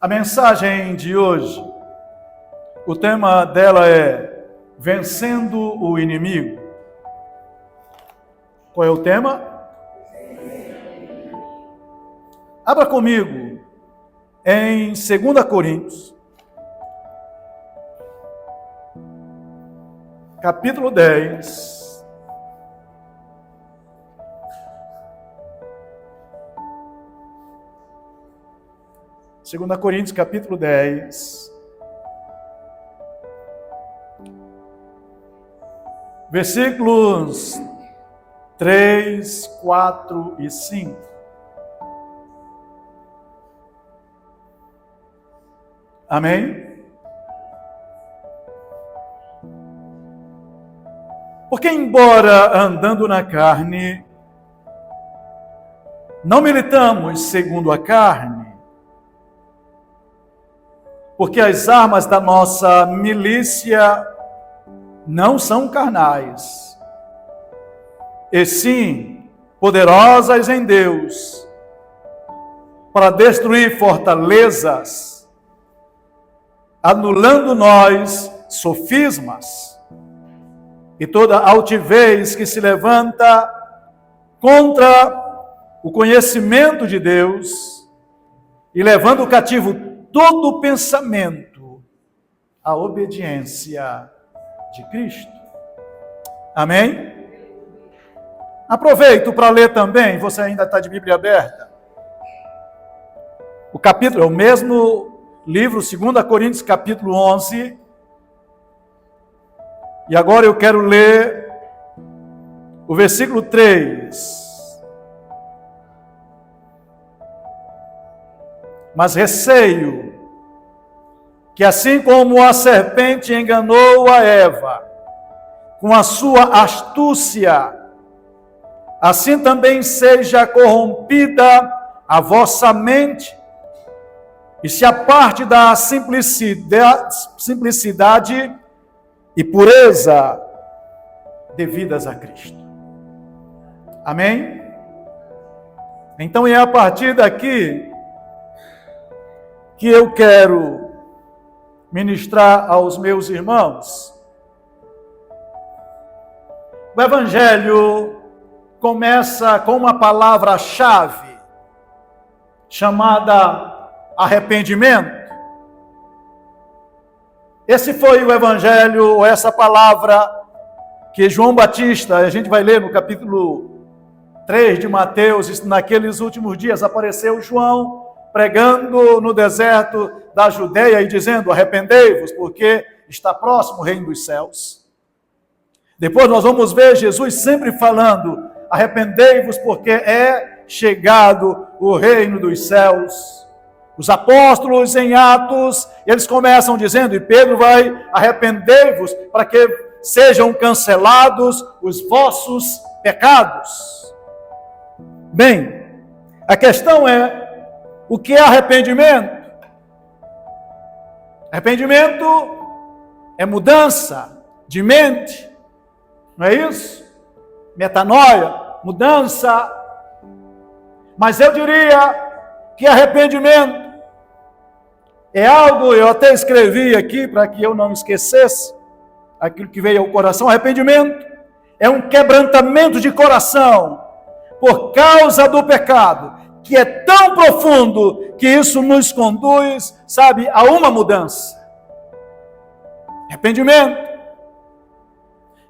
A mensagem de hoje, o tema dela é Vencendo o Inimigo. Qual é o tema? Abra comigo em 2 Coríntios, capítulo 10. Segunda Coríntios, capítulo 10, versículos 3, 4 e 5. Amém? Porque embora andando na carne, não militamos segundo a carne, porque as armas da nossa milícia não são carnais, e sim poderosas em Deus, para destruir fortalezas, anulando nós sofismas e toda altivez que se levanta contra o conhecimento de Deus e levando cativo todo o pensamento à obediência de Cristo. Amém? Aproveito para ler também, você ainda está de Bíblia aberta. O capítulo é o mesmo livro, 2 Coríntios, capítulo 11. E agora eu quero ler o versículo 3. Mas receio que assim como a serpente enganou a Eva com a sua astúcia, assim também seja corrompida a vossa mente e se aparte da simplicidade e pureza devidas a Cristo. Amém? Então é a partir daqui que eu quero ministrar aos meus irmãos. O Evangelho começa com uma palavra-chave chamada arrependimento. Esse foi o Evangelho, ou essa palavra que João Batista, a gente vai ler no capítulo 3 de Mateus, naqueles últimos dias apareceu João pregando no deserto da Judeia e dizendo: arrependei-vos, porque está próximo o reino dos céus. Depois nós vamos ver Jesus sempre falando: arrependei-vos, porque é chegado o reino dos céus. Os apóstolos em Atos, eles começam dizendo, e Pedro vai: arrependei-vos, para que sejam cancelados os vossos pecados. Bem, a questão é: o que é arrependimento? Arrependimento é mudança de mente, não é isso? Metanoia, mudança. Mas eu diria que arrependimento é algo, eu até escrevi aqui para que eu não esquecesse aquilo que veio ao coração. Arrependimento é um quebrantamento de coração por causa do pecado, que é tão profundo que isso nos conduz, sabe, a uma mudança. Arrependimento.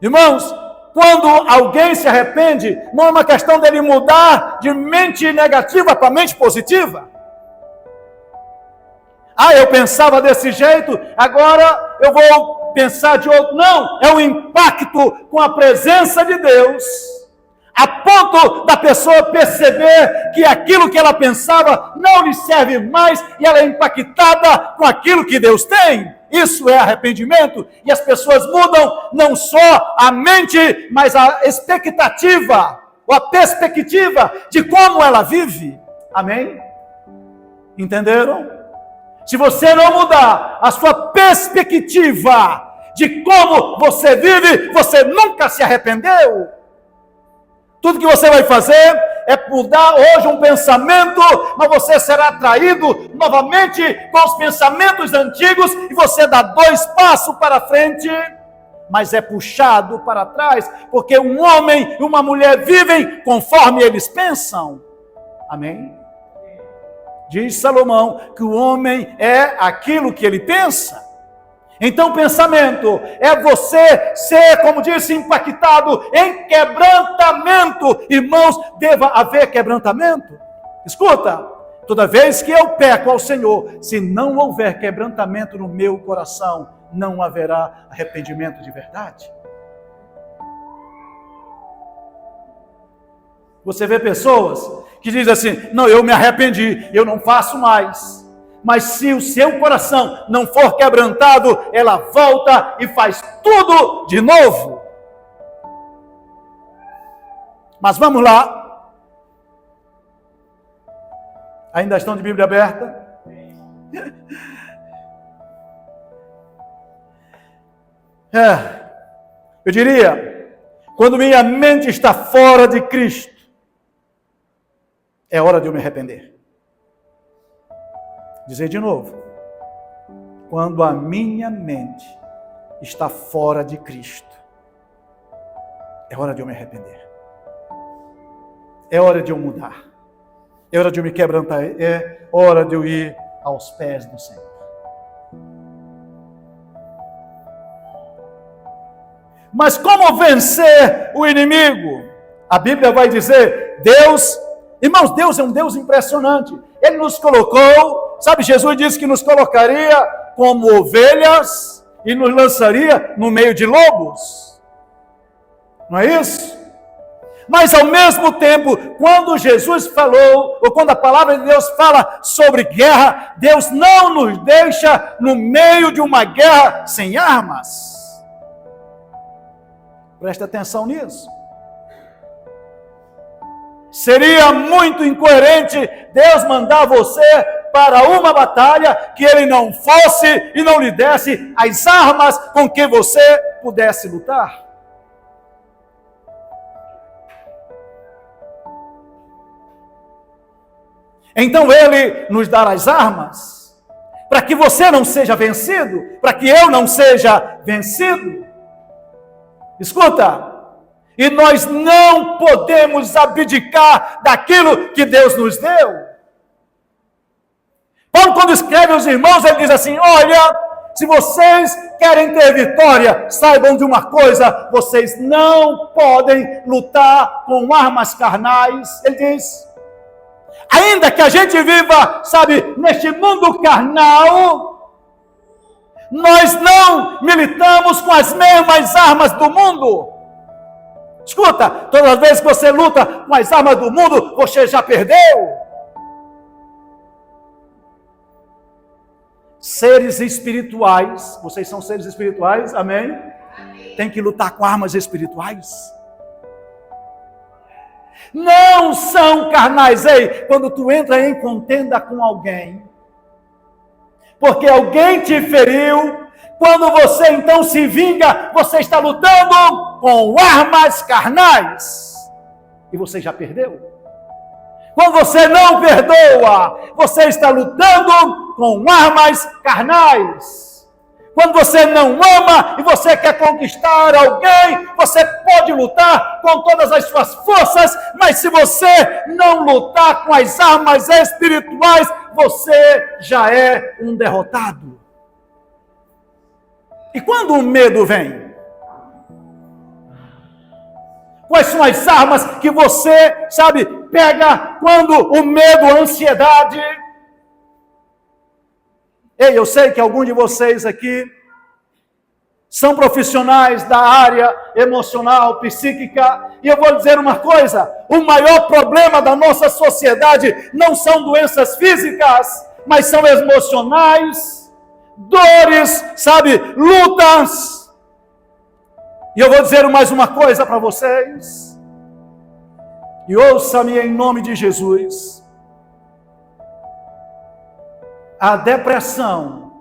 Irmãos, quando alguém se arrepende, não é uma questão dele mudar de mente negativa para mente positiva. Ah, eu pensava desse jeito, agora eu vou pensar de outro. Não, é um impacto com a presença de Deus, a ponto da pessoa perceber que aquilo que ela pensava não lhe serve mais e ela é impactada com aquilo que Deus tem. Isso é arrependimento, e as pessoas mudam não só a mente, mas a expectativa, ou a perspectiva de como ela vive. Amém? Entenderam? Se você não mudar a sua perspectiva de como você vive, você nunca se arrependeu. Tudo que você vai fazer mudar hoje um pensamento, mas você será atraído novamente com os pensamentos antigos e você dá 2 passos para frente, mas é puxado para trás, porque um homem e uma mulher vivem conforme eles pensam. Amém? Diz Salomão que o homem é aquilo que ele pensa. Então, pensamento é você ser, como disse, impactado em quebrantamento. Irmãos, deva haver quebrantamento. Escuta, toda vez que eu peco ao Senhor, se não houver quebrantamento no meu coração, não haverá arrependimento de verdade. Você vê pessoas que dizem assim, não, eu me arrependi, eu não faço mais. Mas se o seu coração não for quebrantado, ela volta e faz tudo de novo. Mas vamos lá. Ainda estão de Bíblia aberta? Eu diria, quando minha mente está fora de Cristo, é hora de eu me arrepender. Dizer de novo, quando a minha mente está fora de Cristo, é hora de eu me arrepender. É hora de eu mudar. É hora de eu me quebrantar. É hora de eu ir aos pés do Senhor. Mas como vencer o inimigo? A Bíblia vai dizer, Deus, irmãos, Deus é um Deus impressionante. Ele nos colocou, sabe, Jesus disse que nos colocaria como ovelhas e nos lançaria no meio de lobos. Não é isso? Mas ao mesmo tempo, quando Jesus falou, ou quando a palavra de Deus fala sobre guerra, Deus não nos deixa no meio de uma guerra sem armas. Presta atenção nisso. Seria muito incoerente Deus mandar você para uma batalha que Ele não fosse e não lhe desse as armas com que você pudesse lutar. Então Ele nos dará as armas para que você não seja vencido, para que eu não seja vencido. Escuta. E nós não podemos abdicar daquilo que Deus nos deu. Paulo, quando escreve aos irmãos, ele diz assim, olha, se vocês querem ter vitória, saibam de uma coisa, vocês não podem lutar com armas carnais. Ele diz, ainda que a gente viva, sabe, neste mundo carnal, nós não militamos com as mesmas armas do mundo. Escuta, todas as vezes que você luta com as armas do mundo, você já perdeu. Seres espirituais, vocês são seres espirituais, amém? Tem que lutar com armas espirituais. Não são carnais. Ei, quando tu entra em contenda com alguém, porque alguém te feriu, quando você então se vinga, você está lutando com armas carnais. E você já perdeu. Quando você não perdoa, você está lutando com armas carnais. Quando você não ama e você quer conquistar alguém, você pode lutar com todas as suas forças, mas se você não lutar com as armas espirituais, você já é um derrotado. E quando o medo vem? Quais são as armas que você, sabe, pega quando o medo, a ansiedade? Ei, eu sei que alguns de vocês aqui são profissionais da área emocional, psíquica, e eu vou dizer uma coisa, o maior problema da nossa sociedade não são doenças físicas, mas são emocionais, dores, sabe, lutas. E eu vou dizer mais uma coisa para vocês, e ouça-me em nome de Jesus. A depressão,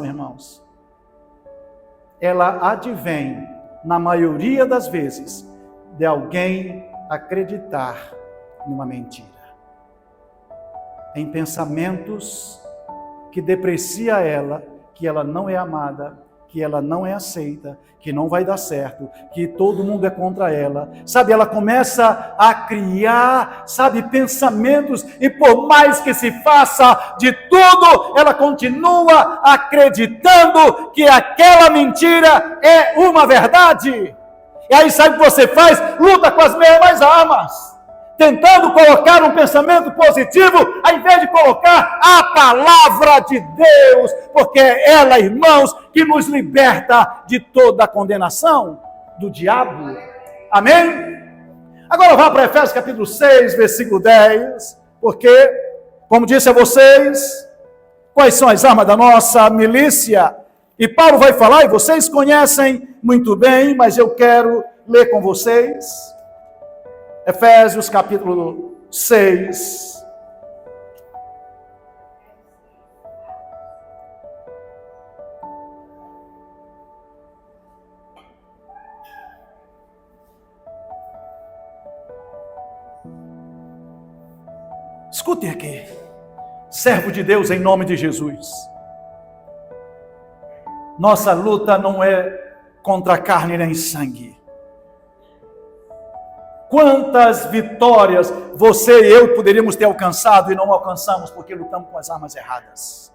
irmãos, ela advém, na maioria das vezes, de alguém acreditar numa mentira, em pensamentos que deprecia ela, que ela não é amada, que ela não é aceita, que não vai dar certo, que todo mundo é contra ela. Sabe, ela começa a criar, sabe, pensamentos, e por mais que se faça de tudo, ela continua acreditando que aquela mentira é uma verdade. E aí sabe o que você faz? Luta com as mesmas armas, tentando colocar um pensamento positivo, ao invés de colocar a palavra de Deus, porque é ela, irmãos, que nos liberta de toda a condenação do diabo. Amém? Agora vá para Efésios capítulo 6, versículo 10, porque, como disse a vocês, quais são as armas da nossa milícia? E Paulo vai falar, e vocês conhecem muito bem, mas eu quero ler com vocês. Efésios capítulo 6. Escutem aqui, servo de Deus em nome de Jesus. Nossa luta não é contra carne nem sangue. Quantas vitórias você e eu poderíamos ter alcançado e não alcançamos porque lutamos com as armas erradas.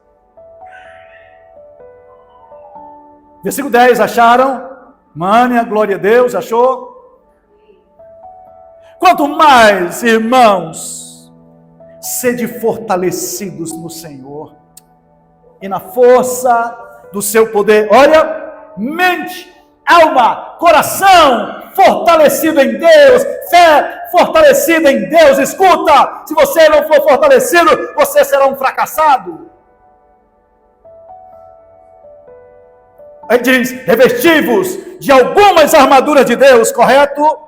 Versículo 10, acharam? Mânia, glória a Deus, achou? Quanto mais, irmãos, sede fortalecidos no Senhor e na força do seu poder. Olha, mente, alma, coração fortalecido em Deus, fé fortalecida em Deus. Escuta, se você não for fortalecido, você será um fracassado. Aí diz, revestivos de algumas armaduras de Deus, correto?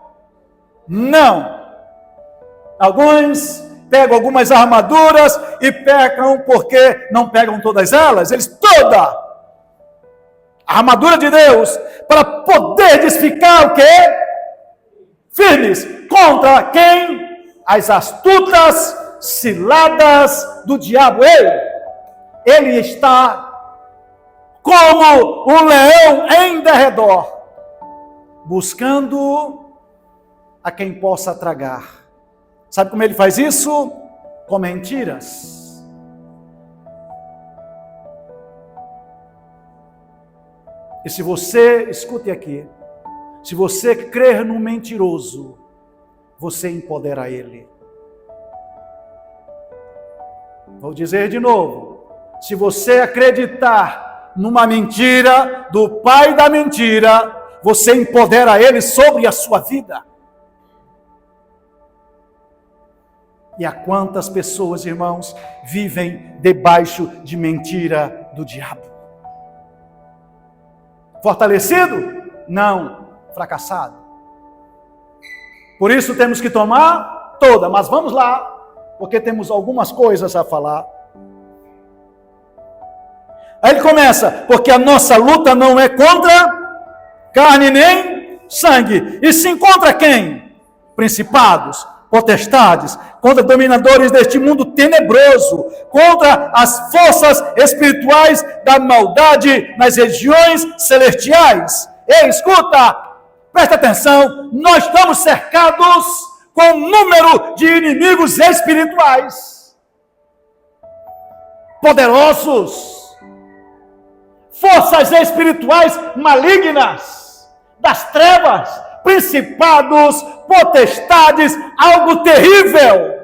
Não. Alguns pegam algumas armaduras e pecam porque não pegam todas elas. Eles toda a armadura de Deus para poder ficar o quê? Firmes contra quem? As astutas ciladas do diabo. Ele está como um leão em derredor, buscando a quem possa tragar. Sabe como ele faz isso? Com mentiras. E se você, escute aqui, se você crer no mentiroso, você empodera ele. Vou dizer de novo, se você acreditar numa mentira do pai da mentira, você empodera ele sobre a sua vida. E há quantas pessoas, irmãos, vivem debaixo de mentira do diabo? Fortalecido? Não. Fracassado. Por isso temos que tomar toda, mas vamos lá, porque temos algumas coisas a falar. Aí ele começa, porque a nossa luta não é contra carne nem sangue, e sim contra quem? Principados, potestades, contra dominadores deste mundo tenebroso, contra as forças espirituais da maldade nas regiões celestiais. Ei, escuta, presta atenção, nós estamos cercados com um número de inimigos espirituais, poderosos, forças espirituais malignas, das trevas, principados, potestades, algo terrível.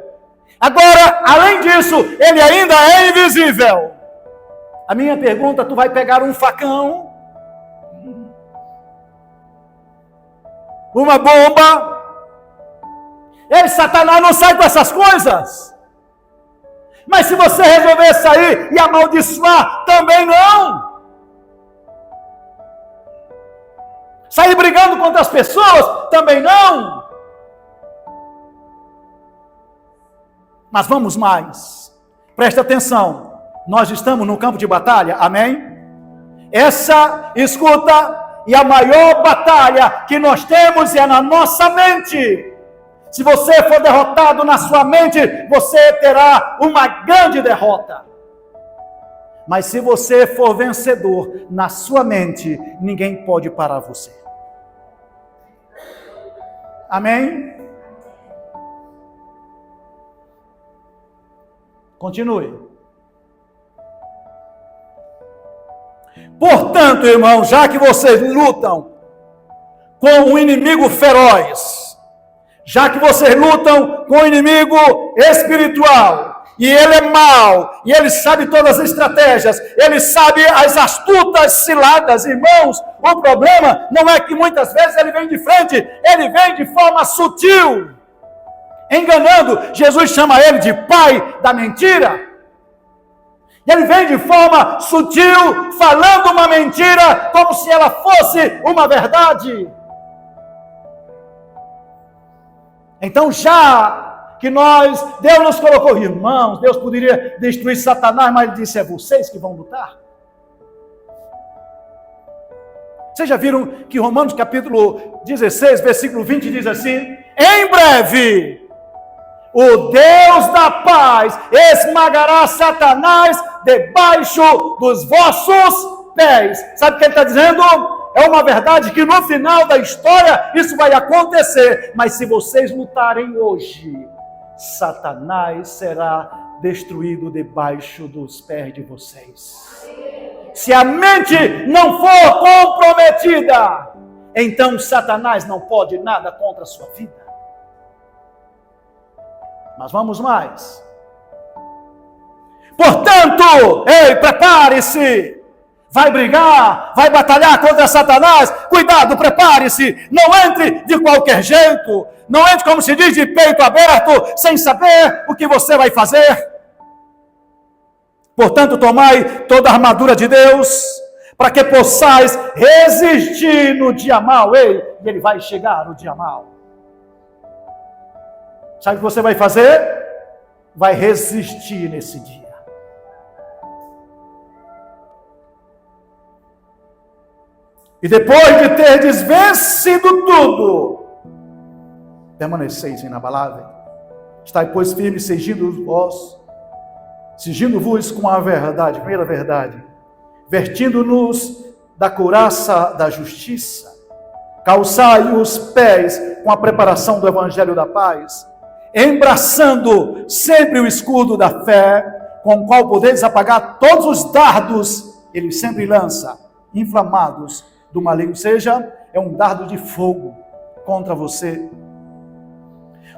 Agora, além disso, ele ainda é invisível. A minha pergunta, tu vai pegar um facão, uma bomba? Ei, Satanás não sai com essas coisas. Mas se você resolver sair e amaldiçoar, também não. Sair brigando contra as pessoas, também não. Mas vamos mais. Preste atenção. Nós estamos no campo de batalha, amém? Essa, escuta, e a maior batalha que nós temos é na nossa mente. Se você for derrotado na sua mente, você terá uma grande derrota. Mas se você for vencedor na sua mente, ninguém pode parar você. Amém? Continue. Portanto, irmãos, já que vocês lutam com um inimigo feroz, já que vocês lutam com um inimigo espiritual, e ele é mau, e ele sabe todas as estratégias, ele sabe as astutas ciladas, irmãos, o problema não é que muitas vezes ele vem de frente, ele vem de forma sutil, enganando. Jesus chama ele de pai da mentira. Ele vem de forma sutil, falando uma mentira, como se ela fosse uma verdade. Então, já que Deus nos colocou, irmãos, Deus poderia destruir Satanás, mas ele disse, é vocês que vão lutar. Vocês já viram que Romanos capítulo 16, versículo 20 diz assim, em breve, o Deus da paz esmagará Satanás debaixo dos vossos pés. Sabe o que ele está dizendo? É uma verdade que no final da história isso vai acontecer. Mas se vocês lutarem hoje, Satanás será destruído debaixo dos pés de vocês. Se a mente não for comprometida, então Satanás não pode nada contra a sua vida. Mas vamos mais. Portanto, prepare-se. Vai brigar, vai batalhar contra Satanás. Cuidado, prepare-se. Não entre de qualquer jeito. Não entre, como se diz, de peito aberto, sem saber o que você vai fazer. Portanto, tomai toda a armadura de Deus, para que possais resistir no dia mau. E ele vai chegar no dia mau. Sabe o que você vai fazer? Vai resistir nesse dia. E depois de ter vencido tudo, permaneceis inabaláveis. Estai, pois, firmes, cingindo-vos com a verdade, primeira verdade, vertindo-nos da couraça da justiça, calçai os pés com a preparação do evangelho da paz, embraçando sempre o escudo da fé, com o qual podeis apagar todos os dardos, ele sempre lança, inflamados do maligno, seja, é um dardo de fogo contra você.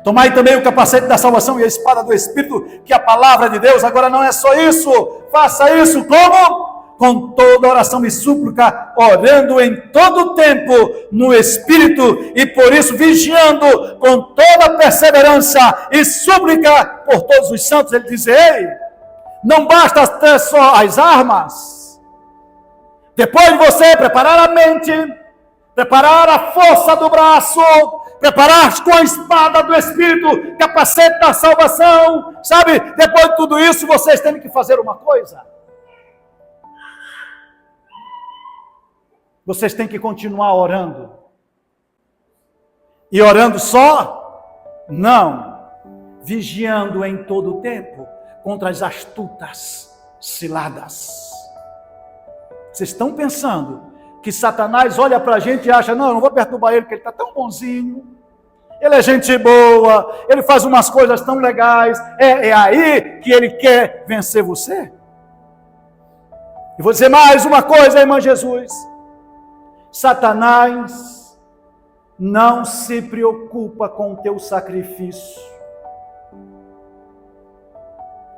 Tomai também o capacete da salvação e a espada do Espírito, que é a palavra de Deus. Agora não é só isso, faça isso como? Com toda oração e súplica, orando em todo tempo no Espírito, e por isso vigiando com toda perseverança e súplica por todos os santos. Ele diz, ei, não basta ter só as armas. Depois de você preparar a mente, preparar a força do braço, preparar com a espada do Espírito, capacete da salvação, sabe? Depois de tudo isso, vocês têm que fazer uma coisa. Vocês têm que continuar orando. E orando só? Não. Vigiando em todo o tempo contra as astutas ciladas. Vocês estão pensando que Satanás olha para a gente e acha, não, eu não vou perturbar ele, porque ele está tão bonzinho, ele é gente boa, ele faz umas coisas tão legais, é aí que ele quer vencer você? E vou dizer mais uma coisa, irmão Jesus, Satanás não se preocupa com o teu sacrifício.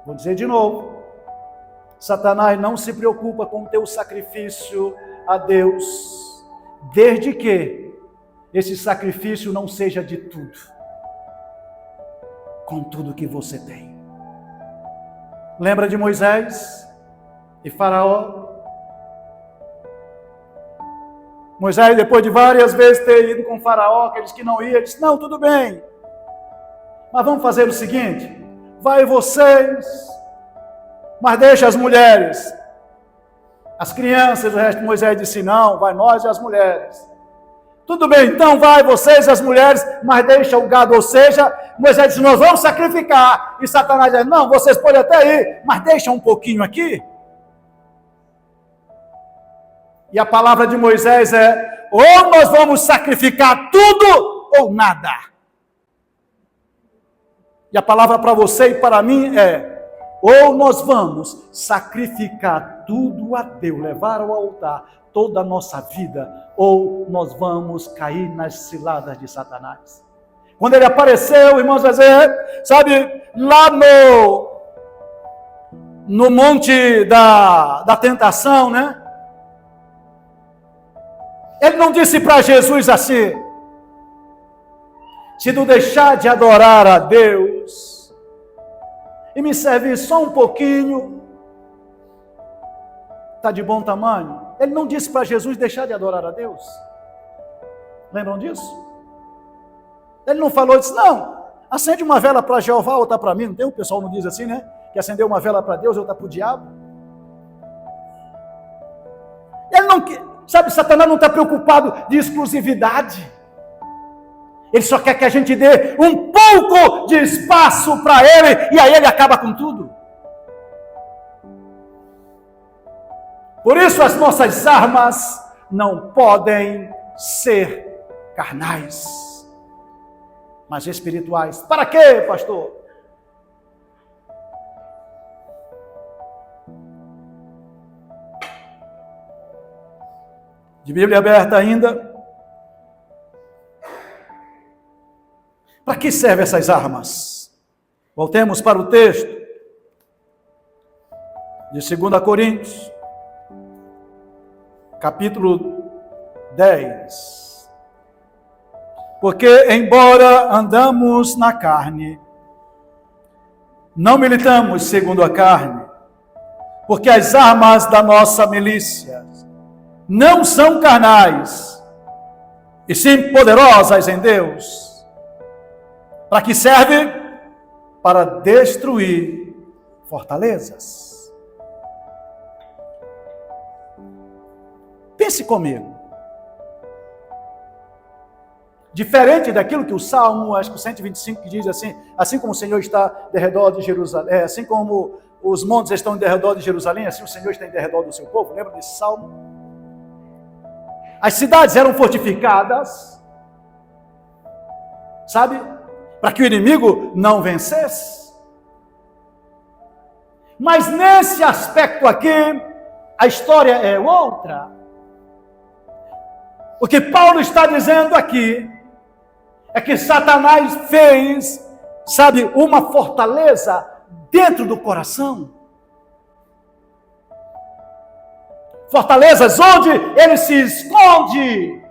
Vou dizer de novo, Satanás não se preocupa com o teu sacrifício a Deus, desde que esse sacrifício não seja de tudo, com tudo que você tem. Lembra de Moisés e Faraó? Moisés, depois de várias vezes ter ido com Faraó, que ele disse que não ia, ele disse, não, tudo bem, mas vamos fazer o seguinte, vai vocês, mas deixa as mulheres, as crianças, o resto de Moisés disse, não, vai nós e as mulheres. Tudo bem, então vai vocês, as mulheres, mas deixa o gado. Ou seja, Moisés disse, nós vamos sacrificar. E Satanás diz, não, vocês podem até ir, mas deixa um pouquinho aqui. E a palavra de Moisés é, ou nós vamos sacrificar tudo, ou nada. E a palavra para você e para mim é, ou nós vamos sacrificar tudo a Deus, levar ao altar toda a nossa vida, ou nós vamos cair nas ciladas de Satanás. Quando ele apareceu, irmãos, sabe, lá no monte da tentação, né? Ele não disse para Jesus assim, se tu deixar de adorar a Deus e me servir só um pouquinho, está de bom tamanho. Ele não disse para Jesus deixar de adorar a Deus. Lembram disso? Ele não falou, disse, não, acende uma vela para Jeová, outra para mim. Não tem? O pessoal não diz assim, né? Que acendeu uma vela para Deus, outra para o diabo. Ele não, sabe, Satanás não está preocupado de exclusividade. Ele só quer que a gente dê um pouco de espaço para ele, e aí ele acaba com tudo. Por isso as nossas armas não podem ser carnais, mas espirituais. Para quê, pastor? De Bíblia aberta ainda. Para que servem essas armas? Voltemos para o texto de 2 Coríntios, capítulo 10. Porque, embora andamos na carne, não militamos segundo a carne, porque as armas da nossa milícia não são carnais, e sim poderosas em Deus. Para que serve? Para destruir fortalezas. Pense comigo. Diferente daquilo que o Salmo, acho que o 125, diz assim como o Senhor está de redor de Jerusalém, assim como os montes estão de redor de Jerusalém, assim o Senhor está de redor do seu povo. Lembra desse Salmo? As cidades eram fortificadas, sabe? Para que o inimigo não vencesse. Mas nesse aspecto aqui, a história é outra. O que Paulo está dizendo aqui é que Satanás fez, sabe, uma fortaleza dentro do coração. Fortalezas onde ele se esconde.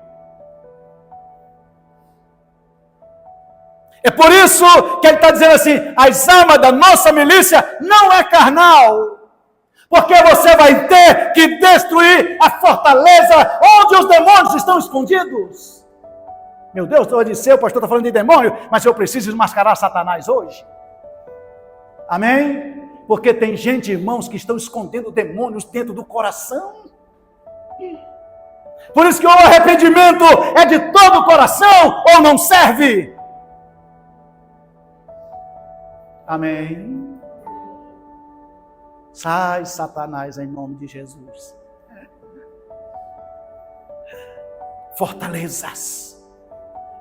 É por isso que ele está dizendo assim, as armas da nossa milícia não é carnal. Porque você vai ter que destruir a fortaleza onde os demônios estão escondidos. Meu Deus, eu disse, o pastor está falando de demônio, mas eu preciso desmascarar Satanás hoje. Amém? Porque tem gente, irmãos, que estão escondendo demônios dentro do coração. Por isso que o arrependimento é de todo o coração ou não serve. Amém. Sai, Satanás, em nome de Jesus. Fortalezas,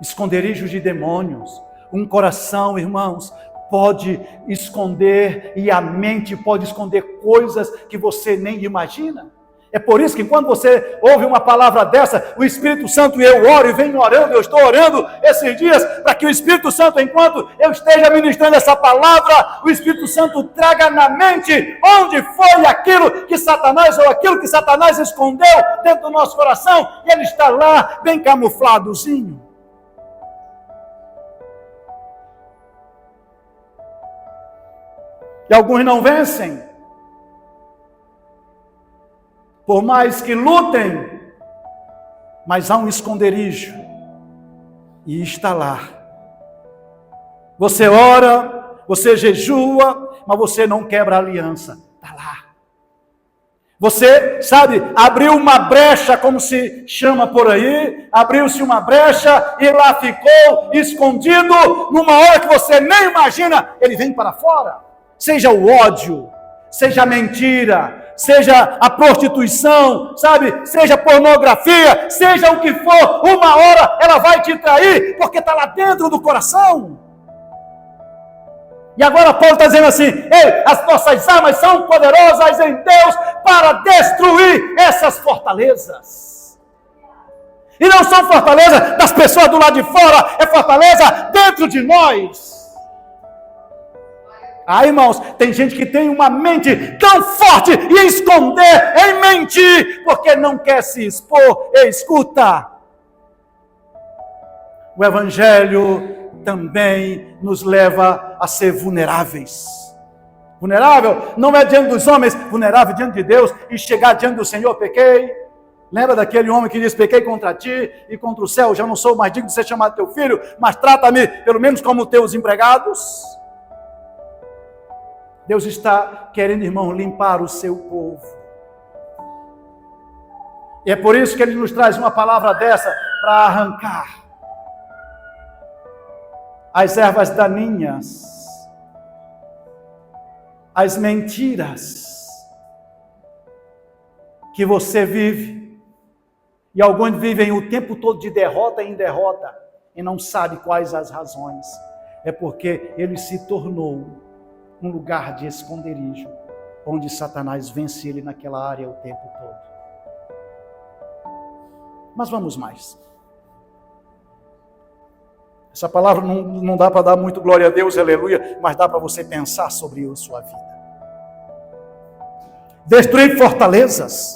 esconderijos de demônios. Um coração, irmãos, pode esconder, e a mente pode esconder coisas que você nem imagina. É por isso que quando você ouve uma palavra dessa, o Espírito Santo, e eu oro e venho orando, eu estou orando esses dias, para que o Espírito Santo, enquanto eu esteja ministrando essa palavra, o Espírito Santo traga na mente onde foi aquilo que Satanás, ou aquilo que Satanás escondeu dentro do nosso coração, e ele está lá, bem camufladozinho. E alguns não vencem. Por mais que lutem, mas há um esconderijo, e está lá. Você ora, você jejua, mas você não quebra a aliança, está lá. Você, sabe, abriu uma brecha, como se chama por aí, abriu-se uma brecha e lá ficou escondido, numa hora que você nem imagina, ele vem para fora. Seja o ódio, seja a mentira, seja a prostituição, sabe, seja a pornografia, seja o que for, uma hora ela vai te trair, porque está lá dentro do coração. E agora Paulo está dizendo assim: ei, as nossas armas são poderosas em Deus para destruir essas fortalezas. E não são fortalezas das pessoas do lado de fora, é fortaleza dentro de nós. Ah, irmãos, tem gente que tem uma mente tão forte em esconder, em mentir, porque não quer se expor. E escuta, o Evangelho também nos leva a ser vulneráveis. Vulnerável não é diante dos homens, vulnerável diante de Deus, e chegar diante do Senhor: pequei. Lembra daquele homem que diz: pequei contra ti e contra o céu, já não sou mais digno de ser chamado teu filho, mas trata-me pelo menos como teus empregados. Deus está querendo, irmão, limpar o seu povo. E é por isso que Ele nos traz uma palavra dessa, para arrancar as ervas daninhas, as mentiras que você vive. E alguns vivem o tempo todo de derrota em derrota e não sabe quais as razões. É porque ele se tornou um lugar de esconderijo, onde Satanás vence ele naquela área o tempo todo. Mas vamos mais. Essa palavra não dá para dar muito glória a Deus, aleluia, mas dá para você pensar sobre a sua vida. Destruir fortalezas,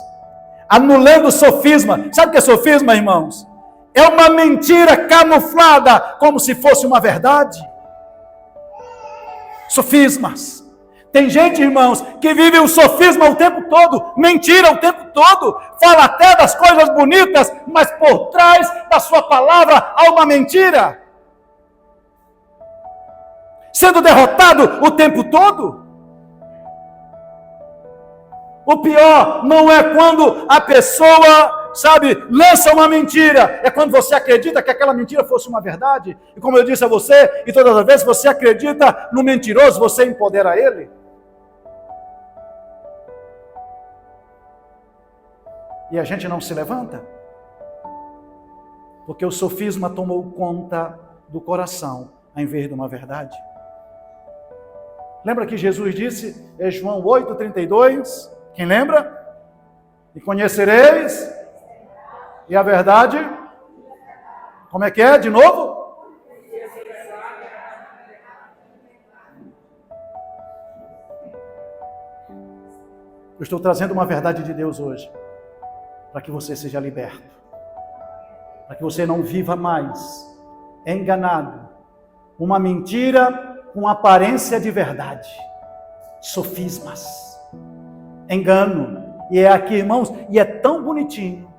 anulando sofisma. Sabe o que é sofisma, irmãos? É uma mentira camuflada como se fosse uma verdade. Sofismas. Tem gente, irmãos, que vive o sofisma o tempo todo, mentira o tempo todo, fala até das coisas bonitas, mas por trás da sua palavra há uma mentira. Sendo derrotado o tempo todo. O pior não é quando a pessoa, sabe, lança uma mentira. É quando você acredita que aquela mentira fosse uma verdade. E como eu disse a você, e todas as vezes você acredita no mentiroso, você empodera ele. E a gente não se levanta. Porque o sofisma tomou conta do coração, ao invés de uma verdade. Lembra que Jesus disse, em João 8,32, quem lembra? E conhecereis, e a verdade, como é que é, de novo? Eu estou trazendo uma verdade de Deus hoje, para que você seja liberto, para que você não viva mais enganado, uma mentira com aparência de verdade, sofismas, engano. E é aqui, irmãos, e é tão bonitinho.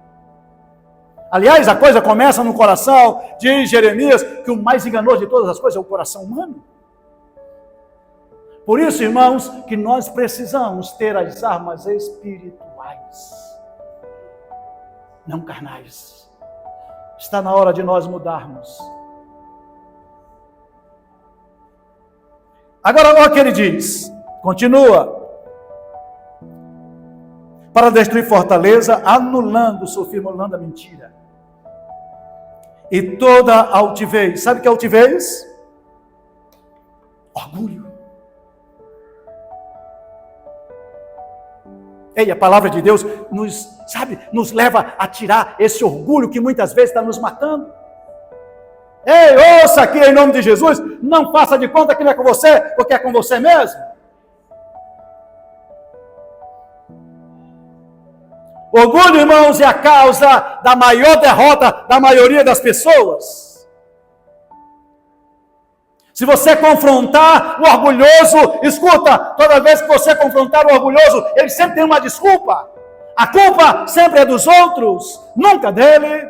Aliás, a coisa começa no coração. Diz Jeremias que o mais enganoso de todas as coisas é o coração humano. Por isso, irmãos, que nós precisamos ter as armas espirituais, não carnais. Está na hora de nós mudarmos. Agora, olha o que ele diz, continua. Para destruir fortaleza, anulando o sofisma, anulando a mentira. E toda altivez. Sabe o que é altivez? Orgulho. E a palavra de Deus nos leva a tirar esse orgulho que muitas vezes está nos matando. Ei, ouça aqui em nome de Jesus, não faça de conta que não é com você, porque é com você mesmo. Orgulho, irmãos, é a causa da maior derrota da maioria das pessoas. Se você confrontar o orgulhoso, escuta, toda vez que você confrontar o orgulhoso, ele sempre tem uma desculpa. A culpa sempre é dos outros, nunca dele.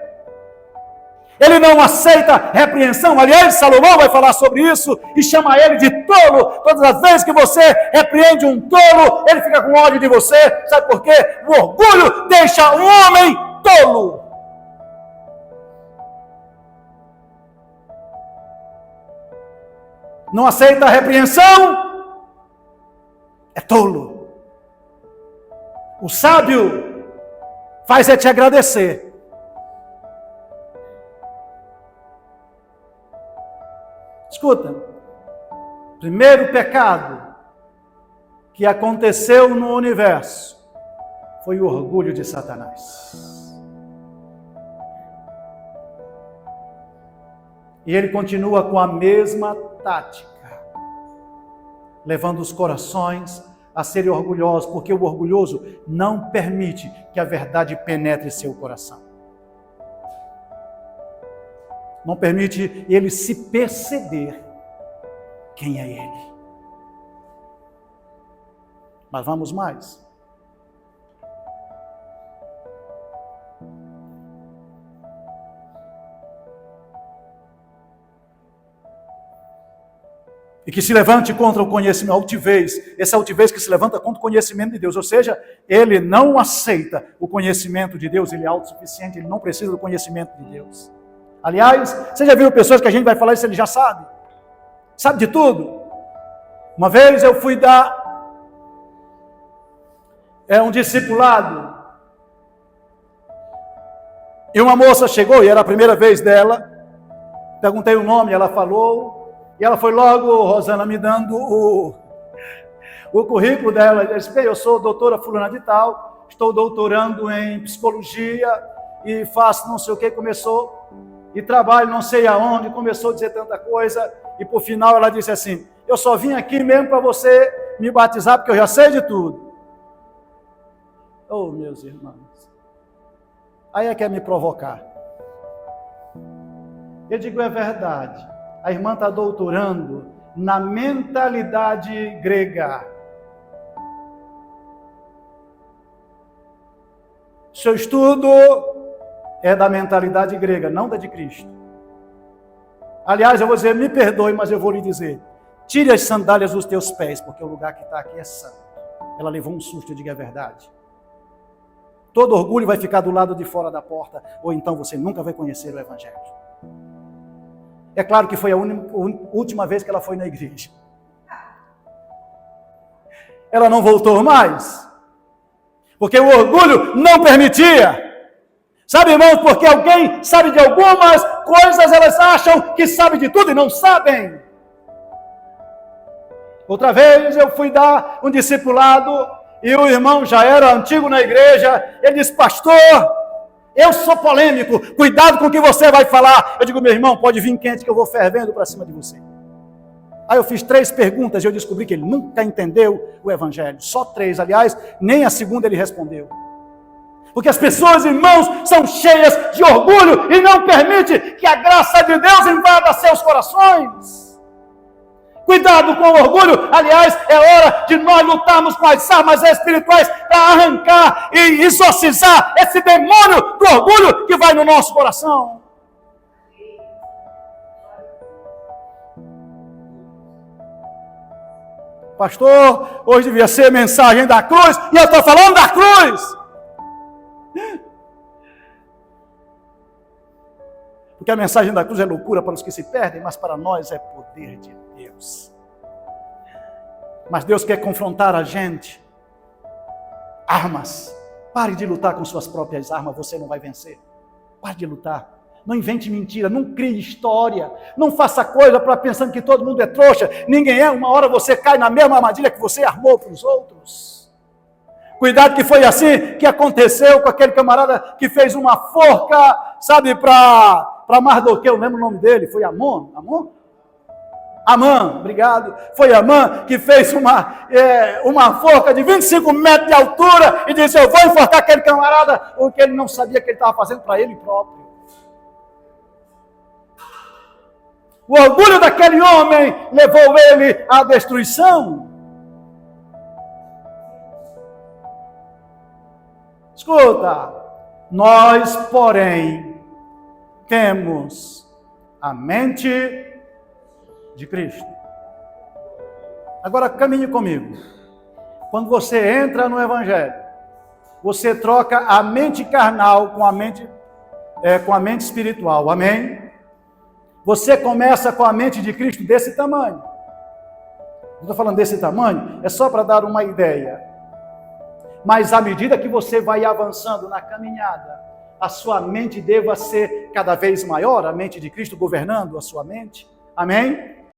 Ele não aceita repreensão. Aliás, Salomão vai falar sobre isso e chama ele de tolo. Todas as vezes que você repreende um tolo, ele fica com ódio de você. Sabe por quê? O orgulho deixa um homem tolo. Não aceita a repreensão, é tolo. O sábio faz te agradecer. Escuta, primeiro pecado que aconteceu no universo foi o orgulho de Satanás. E ele continua com a mesma tática, levando os corações a serem orgulhosos, porque o orgulhoso não permite que a verdade penetre seu coração. Não permite ele se perceber quem é ele. Mas vamos mais. E que se levante contra o conhecimento, altivez, essa altivez que se levanta contra o conhecimento de Deus, ou seja, ele não aceita o conhecimento de Deus, ele é autossuficiente, ele não precisa do conhecimento de Deus. Aliás, você já viu pessoas que a gente vai falar isso, ele já sabe de tudo. Uma vez eu fui dar um discipulado, e uma moça chegou, e era a primeira vez dela, perguntei o nome, ela falou, e ela foi logo, Rosana, me dando o currículo dela. Ela disse: eu sou doutora fulana de tal, estou doutorando em psicologia e faço não sei o que, começou, e trabalho não sei aonde, começou a dizer tanta coisa, e por final ela disse assim: eu só vim aqui mesmo para você me batizar, porque eu já sei de tudo. Oh, meus irmãos, aí é que é me provocar. Eu digo, é verdade. A irmã está doutorando na mentalidade grega. Seu estudo é da mentalidade grega, não da de Cristo. Aliás, eu vou dizer, me perdoe, mas eu vou lhe dizer, tire as sandálias dos teus pés, porque o lugar que está aqui é santo. Ela levou um susto, eu digo, é verdade. Todo orgulho vai ficar do lado de fora da porta, ou então você nunca vai conhecer o Evangelho. É claro que foi a última vez que ela foi na igreja. Ela não voltou mais, porque o orgulho não permitia. Sabe, irmãos, porque alguém sabe de algumas coisas, elas acham que sabe de tudo e não sabem. Outra vez eu fui dar um discipulado e o irmão já era antigo na igreja. Ele disse: pastor, eu sou polêmico, cuidado com o que você vai falar. Eu digo: meu irmão, pode vir quente que eu vou fervendo para cima de você. Aí eu fiz 3 perguntas e eu descobri que ele nunca entendeu o Evangelho. Só 3, aliás, nem a segunda ele respondeu. Porque as pessoas, irmãos, são cheias de orgulho e não permite que a graça de Deus invada seus corações. Cuidado com o orgulho. Aliás, é hora de nós lutarmos com as armas espirituais para arrancar e exorcizar esse demônio do orgulho que vai no nosso coração. Pastor, hoje devia ser mensagem da cruz e eu estou falando da cruz. Porque a mensagem da cruz é loucura para os que se perdem, mas para nós é poder de Deus. Mas Deus quer confrontar a gente. Armas. Pare de lutar com suas próprias armas, você não vai vencer. Pare de lutar. Não invente mentira, não crie história. Não faça coisa para pensando que todo mundo é trouxa. Ninguém é. Uma hora você cai na mesma armadilha que você armou para os outros. Cuidado, que foi assim que aconteceu com aquele camarada que fez uma forca, sabe, para Mardoqueu, eu lembro o nome dele, foi Amon? Amã, obrigado. Foi Amã que fez uma forca de 25 metros de altura e disse: eu vou enforcar aquele camarada, porque ele não sabia que ele estava fazendo para ele próprio. O orgulho daquele homem levou ele à destruição. Escuta, nós, porém, temos a mente de Cristo. Agora caminhe comigo. Quando você entra no Evangelho, você troca a mente carnal com a mente espiritual. Amém? Você começa com a mente de Cristo desse tamanho. Estou falando desse tamanho, é só para dar uma ideia. Mas à medida que você vai avançando na caminhada, a sua mente deva ser cada vez maior, a mente de Cristo governando a sua mente. Amém?